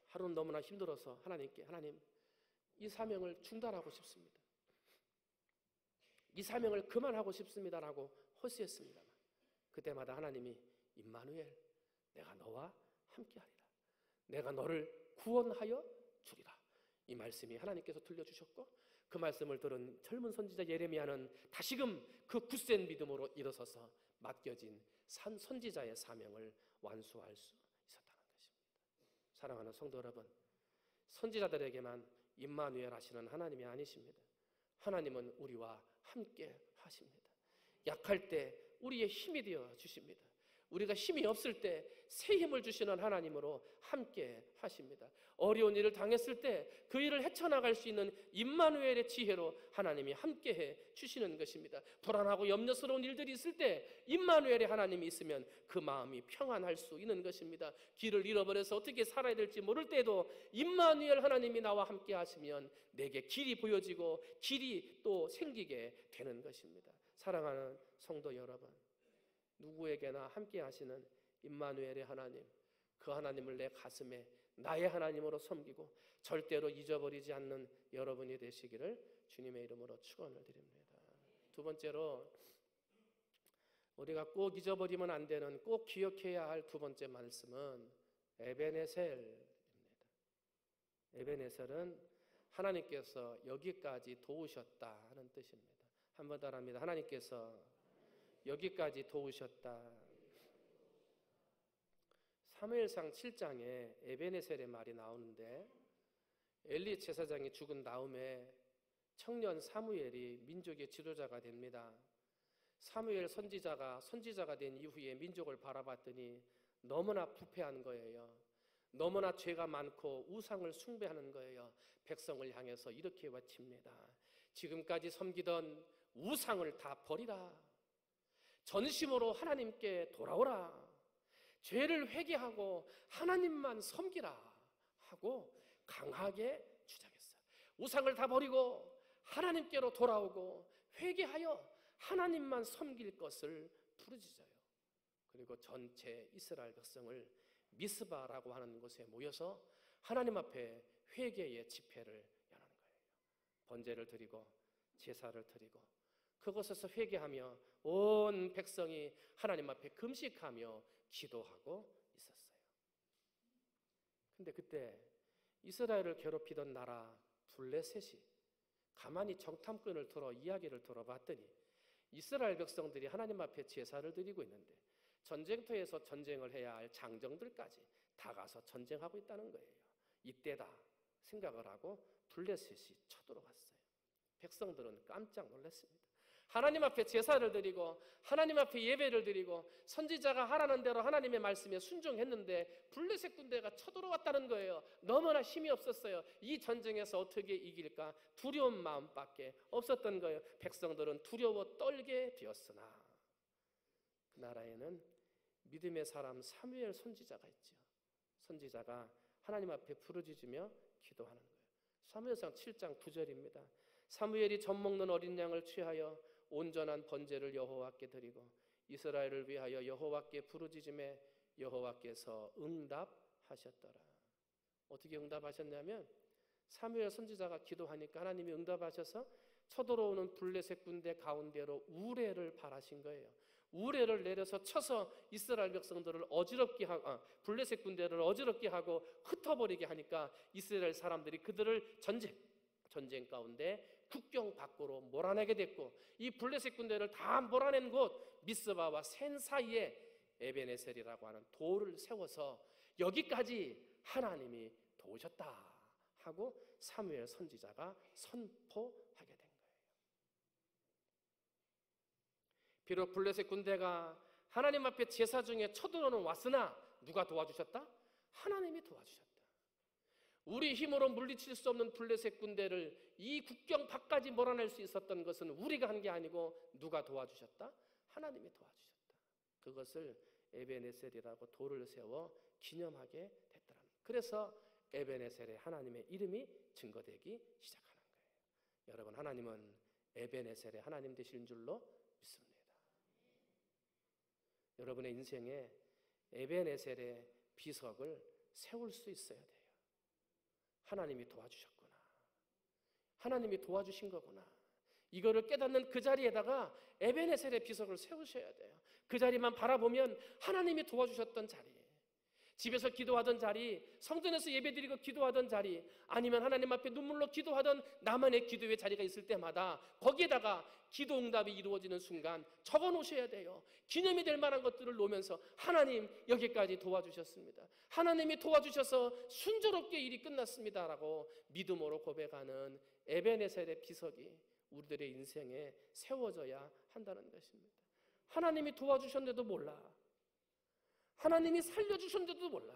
하루는 너무나 힘들어서 하나님께, 하나님, 이 사명을 중단하고 싶습니다. 이 사명을 그만하고 싶습니다라고 호소했습니다만, 그때마다 하나님이 임마누엘, 내가 너와 함께하리라. 내가 너를 구원하여 주리라. 이 말씀이 하나님께서 들려주셨고, 그 말씀을 들은 젊은 선지자 예레미야는 다시금 그 굳센 믿음으로 일어서서 맡겨진 선지자의 사명을 완수할 수 있었다는 것입니다. 사랑하는 성도 여러분, 선지자들에게만 임마누엘 하시는 하나님이 아니십니다. 하나님은 우리와 함께 하십니다. 약할 때 우리의 힘이 되어 주십니다. 우리가 힘이 없을 때 새 힘을 주시는 하나님으로 함께 하십니다. 어려운 일을 당했을 때 그 일을 헤쳐나갈 수 있는 임마누엘의 지혜로 하나님이 함께해 주시는 것입니다. 불안하고 염려스러운 일들이 있을 때 임마누엘의 하나님이 있으면 그 마음이 평안할 수 있는 것입니다. 길을 잃어버려서 어떻게 살아야 될지 모를 때도 임마누엘 하나님이 나와 함께 하시면 내게 길이 보여지고 길이 또 생기게 되는 것입니다. 사랑하는 성도 여러분, 누구에게나 함께 하시는 임마누엘의 하나님, 그 하나님을 내 가슴에 나의 하나님으로 섬기고 절대로 잊어버리지 않는 여러분이 되시기를 주님의 이름으로 축원을 드립니다. 두 번째로, 우리가 꼭 잊어버리면 안 되는, 꼭 기억해야 할 두 번째 말씀은 에베네셀입니다. 에베네셀은 하나님께서 여기까지 도우셨다는 뜻입니다. 한 번 더 합니다. 하나님께서 여기까지 도우셨다. 사무엘상 7장에 에베네셀의 말이 나오는데, 엘리 제사장이 죽은 다음에 청년 사무엘이 민족의 지도자가 됩니다. 사무엘 선지자가 된 이후에 민족을 바라봤더니 너무나 부패한 거예요. 너무나 죄가 많고 우상을 숭배하는 거예요. 백성을 향해서 이렇게 외칩니다. 지금까지 섬기던 우상을 다 버리라. 전심으로 하나님께 돌아오라. 죄를 회개하고 하나님만 섬기라 하고 강하게 주장했어요. 우상을 다 버리고 하나님께로 돌아오고 회개하여 하나님만 섬길 것을 부르짖어요. 그리고 전체 이스라엘 백성을 미스바라고 하는 곳에 모여서 하나님 앞에 회개의 집회를 여는 거예요. 번제를 드리고 제사를 드리고 그곳에서 회개하며 온 백성이 하나님 앞에 금식하며 기도하고 있었어요. 근데 그때 이스라엘을 괴롭히던 나라 블레셋이 가만히 정탐꾼을 들어 이야기를 들어봤더니 이스라엘 백성들이 하나님 앞에 제사를 드리고 있는데 전쟁터에서 전쟁을 해야 할 장정들까지 다 가서 전쟁하고 있다는 거예요. 이때다 생각을 하고 블레셋이 쳐들어갔어요. 백성들은 깜짝 놀랐습니다. 하나님 앞에 제사를 드리고 하나님 앞에 예배를 드리고 선지자가 하라는 대로 하나님의 말씀에 순종했는데 블레셋 군대가 쳐들어왔다는 거예요. 너무나 힘이 없었어요. 이 전쟁에서 어떻게 이길까 두려운 마음밖에 없었던 거예요. 백성들은 두려워 떨게 되었으나 그 나라에는 믿음의 사람 사무엘 선지자가 있죠. 선지자가 하나님 앞에 부르짖으며 기도하는 거예요. 사무엘상 7장 9절입니다. 사무엘이 젖 먹는 어린 양을 취하여 온전한 번제를 여호와께 드리고 이스라엘을 위하여 여호와께 부르짖음에 여호와께서 응답하셨더라. 어떻게 응답하셨냐면 사무엘 선지자가 기도하니까 하나님이 응답하셔서 쳐들어오는 블레셋 군대 가운데로 우레를 발하신 거예요. 우레를 내려서 쳐서 이스라엘 백성들을 어지럽게 하고 블레셋 군대를 어지럽게 하고 흩어버리게 하니까 이스라엘 사람들이 그들을 전쟁 가운데 국경 밖으로 몰아내게 됐고 이 블레셋 군대를 다 몰아낸 곳 미스바와 센 사이에 에베네셀이라고 하는 돌을 세워서 여기까지 하나님이 도우셨다 하고 사무엘 선지자가 선포하게 된 거예요. 비록 블레셋 군대가 하나님 앞에 제사 중에 쳐들어는 왔으나 누가 도와주셨다? 하나님이 도와주셨다. 우리 힘으로 물리칠 수 없는 블레셋 군대를 이 국경 밖까지 몰아낼 수 있었던 것은 우리가 한 게 아니고 누가 도와주셨다? 하나님이 도와주셨다. 그것을 에베네셀이라고 돌을 세워 기념하게 됐더라. 그래서 에베네셀의 하나님의 이름이 증거되기 시작하는 거예요. 여러분, 하나님은 에베네셀의 하나님 되실 줄로 믿습니다. 여러분의 인생에 에베네셀의 비석을 세울 수 있어야 돼요. 하나님이 도와주셨구나. 하나님이 도와주신 거구나. 이거를 깨닫는 그 자리에다가 에베네셀의 비석을 세우셔야 돼요. 그 자리만 바라보면 하나님이 도와주셨던 자리, 집에서 기도하던 자리, 성전에서 예배드리고 기도하던 자리, 아니면 하나님 앞에 눈물로 기도하던 나만의 기도의 자리가 있을 때마다 거기에다가 기도 응답이 이루어지는 순간 적어 놓으셔야 돼요. 기념이 될 만한 것들을 놓으면서 하나님 여기까지 도와주셨습니다. 하나님이 도와주셔서 순조롭게 일이 끝났습니다라고 믿음으로 고백하는 에베네셀의 비석이 우리들의 인생에 세워져야 한다는 것입니다. 하나님이 도와주셨는데도 몰라. 하나님이 살려주셨는데도 몰라.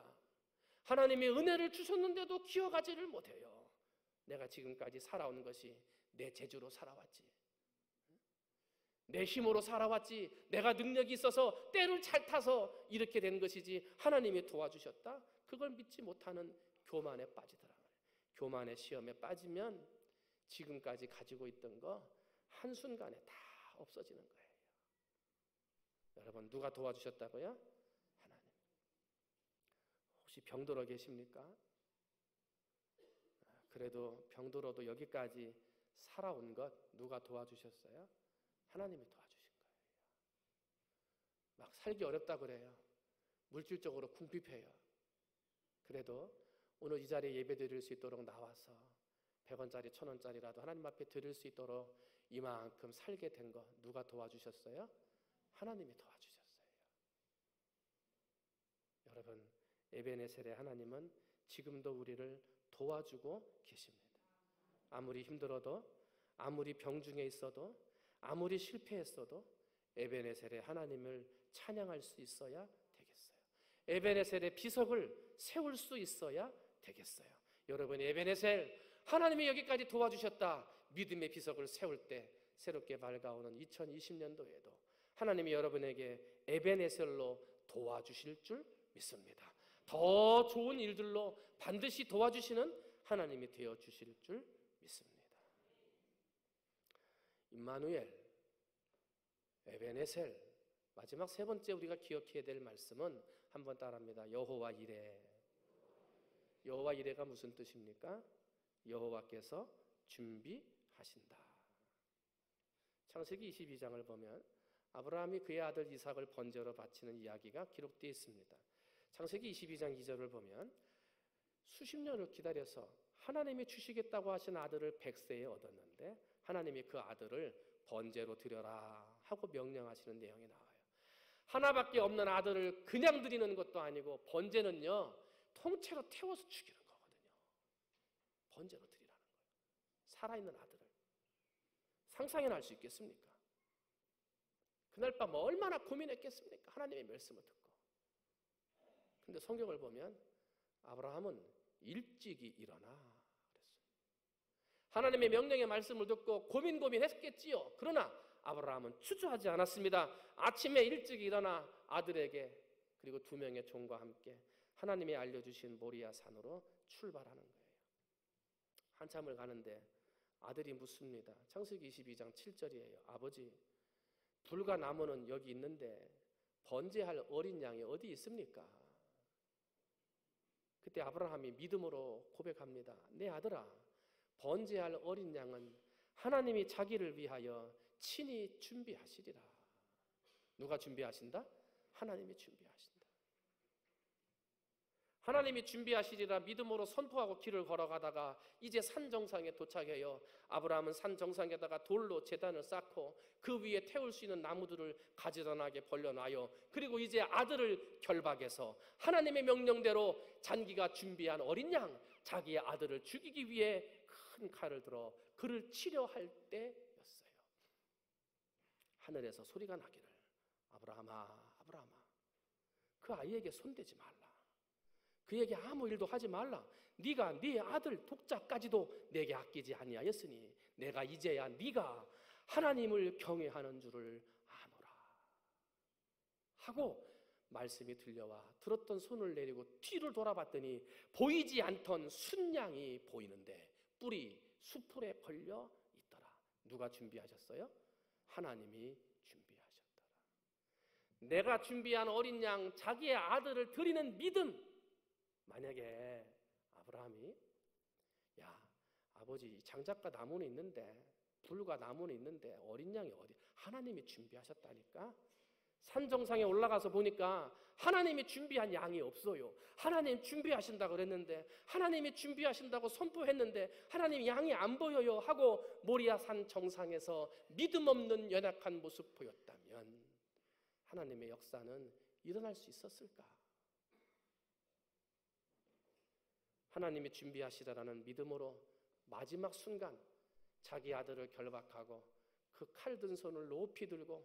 하나님이 은혜를 주셨는데도 기억하지를 못해요. 내가 지금까지 살아온 것이 내 재주로 살아왔지, 내 힘으로 살아왔지, 내가 능력이 있어서 때를 잘 타서 이렇게 된 것이지 하나님이 도와주셨다? 그걸 믿지 못하는 교만에 빠지더라. 교만의 시험에 빠지면 지금까지 가지고 있던 거 한순간에 다 없어지는 거예요. 여러분, 누가 도와주셨다고요? 하나님. 혹시 병들어 계십니까? 그래도 병들어도 여기까지 살아온 것 누가 도와주셨어요? 하나님이 도와주신 거예요. 막 살기 어렵다 그래요. 물질적으로 궁핍해요. 그래도 오늘 이 자리에 예배 드릴 수 있도록 나와서 100원짜리 1000원짜리라도 하나님 앞에 드릴 수 있도록 이만큼 살게 된 거 누가 도와주셨어요? 하나님이 도와주셨어요. 여러분, 에베네셀의 하나님은 지금도 우리를 도와주고 계십니다. 아무리 힘들어도, 아무리 병중에 있어도, 아무리 실패했어도 에베네셀의 하나님을 찬양할 수 있어야 되겠어요. 에베네셀의 비석을 세울 수 있어야 되겠어요. 여러분, 에베네셀, 하나님이 여기까지 도와주셨다. 믿음의 비석을 세울 때 새롭게 밝아오는 2020년도에도 하나님이 여러분에게 에베네셀로 도와주실 줄 믿습니다. 더 좋은 일들로 반드시 도와주시는 하나님이 되어주실 줄 믿습니다. 임마누엘, 에베네셀, 마지막 세 번째 우리가 기억해야 될 말씀은 한번 따라합니다. 여호와 이레. 여호와 이레가 무슨 뜻입니까? 여호와께서 준비하신다. 창세기 22장을 보면 아브라함이 그의 아들 이삭을 번제로 바치는 이야기가 기록되어 있습니다. 창세기 22장 2절을 보면 수십 년을 기다려서 하나님이 주시겠다고 하신 아들을 100세에 얻었는데 하나님이 그 아들을 번제로 드려라 하고 명령하시는 내용이 나와요. 하나밖에 없는 아들을 그냥 드리는 것도 아니고 번제는요, 통째로 태워서 죽이는 거거든요. 번제로 드리라는 거예요. 살아있는 아들을. 상상이나 할 수 있겠습니까? 그날 밤 얼마나 고민했겠습니까? 하나님의 말씀을 듣고. 근데 성경을 보면 아브라함은 일찍이 일어나 그랬어요. 하나님의 명령의 말씀을 듣고 고민했겠지요. 그러나 아브라함은 추주하지 않았습니다. 아침에 일찍 일어나 아들에게 그리고 2명의 종과 함께 하나님이 알려주신 모리아 산으로 출발하는 거예요. 한참을 가는데 아들이 묻습니다. 창세기 22장 7절이에요. 아버지, 불과 나무는 여기 있는데 번제할 어린 양이 어디 있습니까? 그때 아브라함이 믿음으로 고백합니다. 내 아들아, 번제할 어린 양은 하나님이 자기를 위하여 친히 준비하시리라. 누가 준비하신다? 하나님이 준비하신다. 하나님이 준비하시리라 믿음으로 선포하고 길을 걸어가다가 이제 산 정상에 도착해요. 아브라함은 산 정상에다가 돌로 제단을 쌓고 그 위에 태울 수 있는 나무들을 가지런하게 벌려놔요. 그리고 이제 아들을 결박해서 하나님의 명령대로 잔기가 준비한 어린 양, 자기의 아들을 죽이기 위해 큰 칼을 들어 그를 치려 할 때였어요. 하늘에서 소리가 나기를, 아브라함아, 아브라함아, 그 아이에게 손대지 말라. 그에게 아무 일도 하지 말라. 네가 네 아들 독자까지도 내게 아끼지 아니하였으니 내가 이제야 네가 하나님을 경외하는 줄을 아노라 하고 말씀이 들려와 들었던 손을 내리고 뒤를 돌아봤더니 보이지 않던 순양이 보이는데 뿔이 수풀에 걸려 있더라. 누가 준비하셨어요? 하나님이 준비하셨더라. 내가 준비한 어린 양 자기의 아들을 드리는 믿음. 만약에 아브라함이 야 아버지 장작과 나무는 있는데 불과 나무는 있는데 어린 양이 어디? 하나님이 준비하셨다니까. 산 정상에 올라가서 보니까 하나님이 준비한 양이 없어요. 하나님 준비하신다고 그랬는데, 하나님이 준비하신다고 선포했는데 하나님 양이 안 보여요 하고 모리아 산 정상에서 믿음 없는 연약한 모습 보였다면 하나님의 역사는 일어날 수 있었을까? 하나님이 준비하시라는 믿음으로 마지막 순간 자기 아들을 결박하고 그 칼 든 손을 높이 들고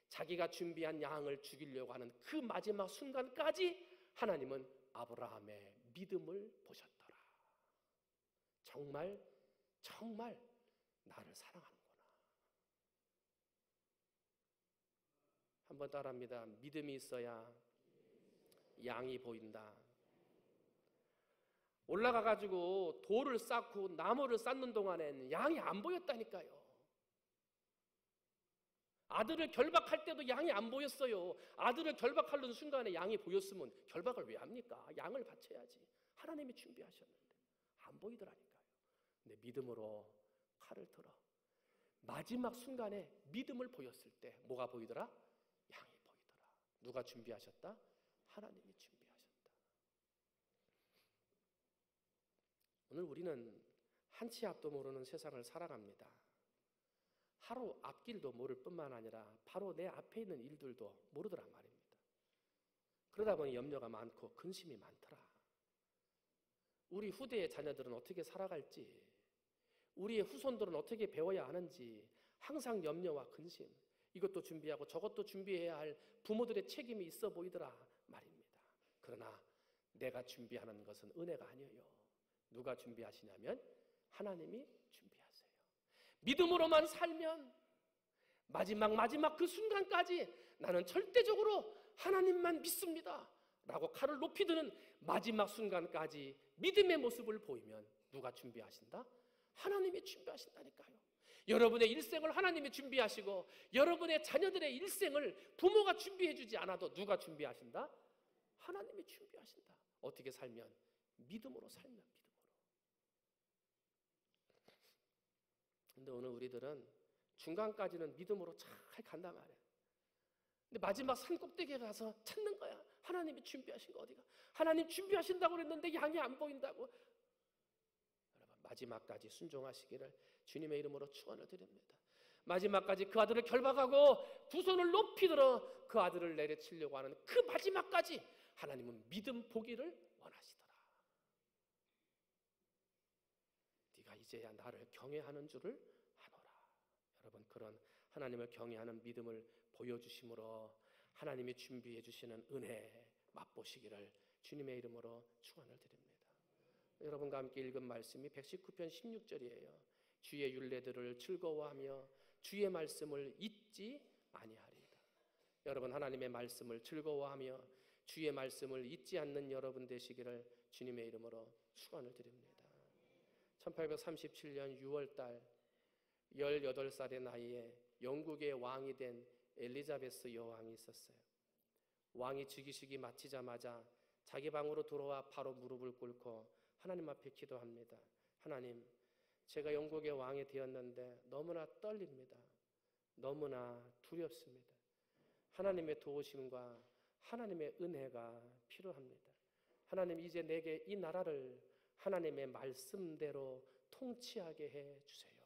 자기가 준비한 양을 죽이려고 하는 그 마지막 순간까지 하나님은 아브라함의 믿음을 보셨더라. 정말 나를 사랑하는구나. 한번 따라합니다. 믿음이 있어야 양이 보인다. 올라가가지고 돌을 쌓고 나무를 쌓는 동안엔 양이 안 보였다니까요. 아들을 결박할 때도 양이 안 보였어요. 아들을 결박하는 순간에 양이 보였으면 결박을 왜 합니까? 양을 바쳐야지. 하나님이 준비하셨는데 안 보이더라니까요. 근데 믿음으로 칼을 들어 마지막 순간에 믿음을 보였을 때 뭐가 보이더라? 양이 보이더라. 누가 준비하셨다? 하나님이 준비하셨다. 오늘 우리는 한 치 앞도 모르는 세상을 살아갑니다. 하루 앞길도 모를 뿐만 아니라 바로 내 앞에 있는 일들도 모르더란 말입니다. 그러다 보니 염려가 많고 근심이 많더라. 우리 후대의 자녀들은 어떻게 살아갈지, 우리의 후손들은 어떻게 배워야 하는지 항상 염려와 근심, 이것도 준비하고 저것도 준비해야 할 부모들의 책임이 있어 보이더라 말입니다. 그러나 내가 준비하는 것은 은혜가 아니에요. 누가 준비하시냐면 하나님이 준비하세요. 믿음으로만 살면 마지막 그 순간까지 나는 절대적으로 하나님만 믿습니다 라고 칼을 높이 드는 마지막 순간까지 믿음의 모습을 보이면 누가 준비하신다? 하나님이 준비하신다니까요. 여러분의 일생을 하나님이 준비하시고 여러분의 자녀들의 일생을 부모가 준비해 주지 않아도 누가 준비하신다? 하나님이 준비하신다. 어떻게 살면? 믿음으로 살면 믿음으로. 근데 오늘 우리들은 중간까지는 믿음으로 잘 간단 말이에요. 근데 마지막 산 꼭대기에 가서 찾는 거야. 하나님이 준비하신 거 어디가? 하나님 준비하신다고 그랬는데 양이 안 보인다고. 여러분 마지막까지 순종하시기를 주님의 이름으로 축원을 드립니다. 마지막까지 그 아들을 결박하고 두 손을 높이 들어 그 아들을 내려치려고 하는 그 마지막까지 하나님은 믿음 보기를 원하시더라. 네가 이제야 나를 경외하는 줄을 아노라. 여러분 그런 하나님을 경외하는 믿음을 보여주심으로 하나님이 준비해 주시는 은혜 맛보시기를 주님의 이름으로 축원을 드립니다. 여러분과 함께 읽은 말씀이 119편 16절이에요. 주의 율례들을 즐거워하며 주의 말씀을 잊지 아니하리이다. 여러분 하나님의 말씀을 즐거워하며 주의 말씀을 잊지 않는 여러분 되시기를 주님의 이름으로 축원을 드립니다. 1837년 6월달 18살의 나이에 영국의 왕이 된 엘리자베스 여왕이 있었어요. 왕이 즉위식이 마치자마자 자기 방으로 들어와 바로 무릎을 꿇고 하나님 앞에 기도합니다. 하나님, 제가 영국의 왕이 되었는데 너무나 떨립니다. 너무나 두렵습니다. 하나님의 도우심과 하나님의 은혜가 필요합니다. 하나님, 이제 내게 이 나라를 하나님의 말씀대로 통치하게 해주세요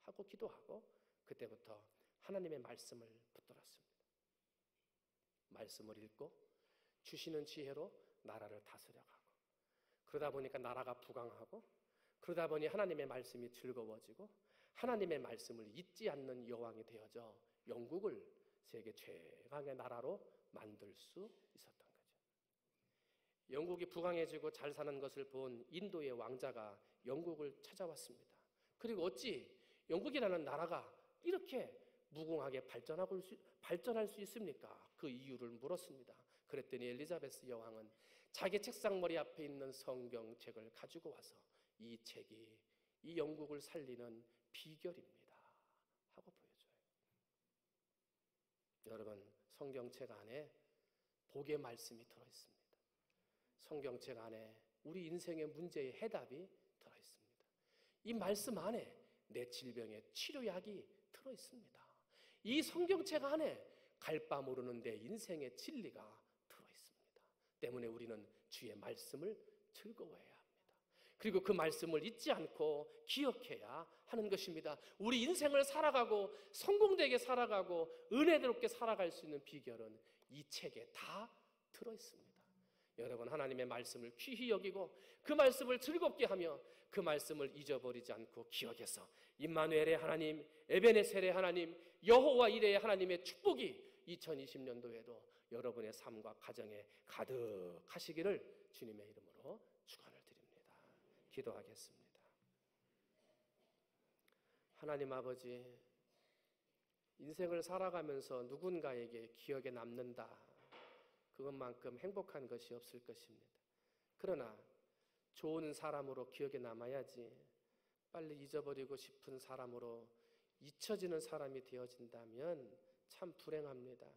하고 기도하고 그때부터 하나님의 말씀을 붙들었습니다. 말씀을 읽고 주시는 지혜로 나라를 다스려가고 그러다 보니까 나라가 부강하고 그러다 보니 하나님의 말씀이 즐거워지고 하나님의 말씀을 잊지 않는 여왕이 되어져 영국을 세계 최강의 나라로 만들 수 있었던 거죠. 영국이 부강해지고 잘 사는 것을 본 인도의 왕자가 영국을 찾아왔습니다. 그리고 어찌 영국이라는 나라가 이렇게 무궁하게 발전할 수 있습니까? 그 이유를 물었습니다. 그랬더니 엘리자베스 여왕은 자기 책상 머리 앞에 있는 성경책을 가지고 와서 이 책이 이 영국을 살리는 비결입니다 하고 보여줘요. 여러분, 성경책 안에 복의 말씀이 들어있습니다. 성경책 안에 우리 인생의 문제의 해답이 들어있습니다. 이 말씀 안에 내 질병의 치료약이 들어있습니다. 이 성경책 안에 갈 바 모르는 내 인생의 진리가 들어있습니다. 때문에 우리는 주의 말씀을 즐거워해야 합니다. 그리고 그 말씀을 잊지 않고 기억해야 하는 것입니다. 우리 인생을 살아가고 성공되게 살아가고 은혜롭게 살아갈 수 있는 비결은 이 책에 다 들어있습니다. 여러분, 하나님의 말씀을 귀히 여기고 그 말씀을 즐겁게 하며 그 말씀을 잊어버리지 않고 기억해서 임마누엘의 하나님, 에베네셀의 하나님, 여호와 이레의 하나님의 축복이 2020년도에도 여러분의 삶과 가정에 가득하시기를 주님의 이름으로 축원을 드립니다. 기도하겠습니다. 하나님 아버지, 인생을 살아가면서 누군가에게 기억에 남는다, 그것만큼 행복한 것이 없을 것입니다. 그러나 좋은 사람으로 기억에 남아야지 빨리 잊어버리고 싶은 사람으로 잊혀지는 사람이 되어진다면 참 불행합니다.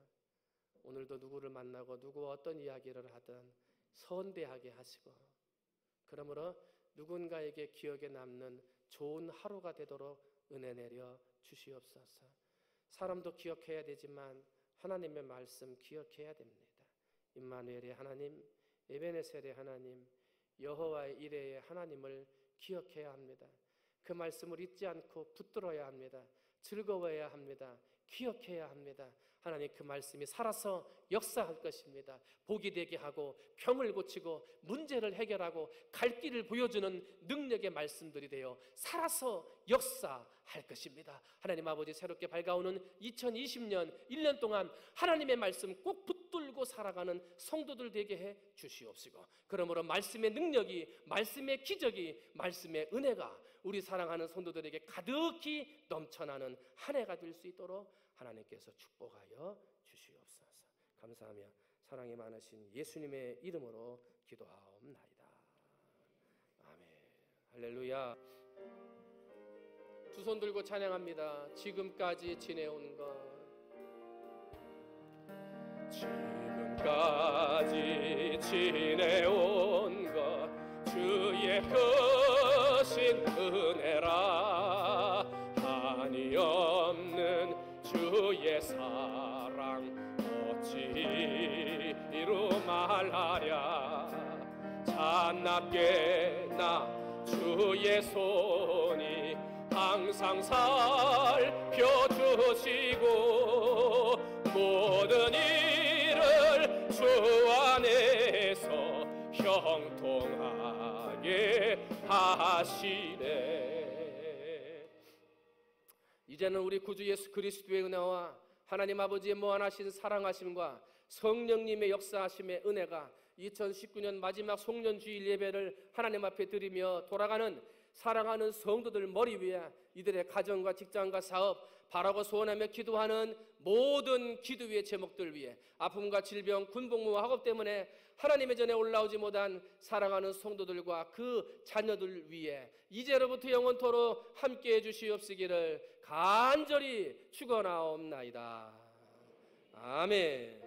오늘도 누구를 만나고 누구와 어떤 이야기를 하든 선대하게 하시고, 그러므로 누군가에게 기억에 남는 좋은 하루가 되도록 은혜 내려 주시옵소서. 사람도 기억해야 되지만 하나님의 말씀 기억해야 됩니다. 임마누엘의 하나님, 에베네셀의 하나님, 여호와의 이레의 하나님을 기억해야 합니다. 그 말씀을 잊지 않고 붙들어야 합니다. 즐거워해야 합니다. 기억해야 합니다. 하나님, 그 말씀이 살아서 역사할 것입니다. 복이 되게 하고 병을 고치고 문제를 해결하고 갈 길을 보여주는 능력의 말씀들이 되어 살아서 역사할 것입니다. 하나님 아버지, 새롭게 밝아오는 2020년 1년 동안 하나님의 말씀 꼭 붙들고 살아가는 성도들 되게 해 주시옵시고, 그러므로 말씀의 능력이, 말씀의 기적이, 말씀의 은혜가 우리 사랑하는 성도들에게 가득히 넘쳐나는 한 해가 될 수 있도록 하나님께서 축복하여 주시옵소서. 감사하며 사랑이 많으신 예수님의 이름으로 기도하옵나이다. 아멘. 할렐루야. 두 손 들고 찬양합니다. 지금까지 지내온 것, 지금까지 지내온 것 주의 크신 은혜라. 한이 없는 주의 사랑 어찌로 말하랴. 찬납게 나 주의 손이 항상 살펴주시고 모든 일을 주 안에서 형통하게 하시네. 이제는 우리 구주 예수 그리스도의 은혜와 하나님 아버지의 무한하신 사랑하심과 성령님의 역사하심의 은혜가 2019년 마지막 송년주일 예배를 하나님 앞에 드리며 돌아가는 사랑하는 성도들 머리 위에 이들의 가정과 직장과 사업 바라고 소원하며 기도하는 모든 기도의 제목들 위에 아픔과 질병, 군복무와 학업 때문에 하나님의 전에 올라오지 못한 사랑하는 성도들과 그 자녀들 위에 이제로부터 영원토록 함께해 주시옵시기를 간절히 축원하옵나이다. 아멘.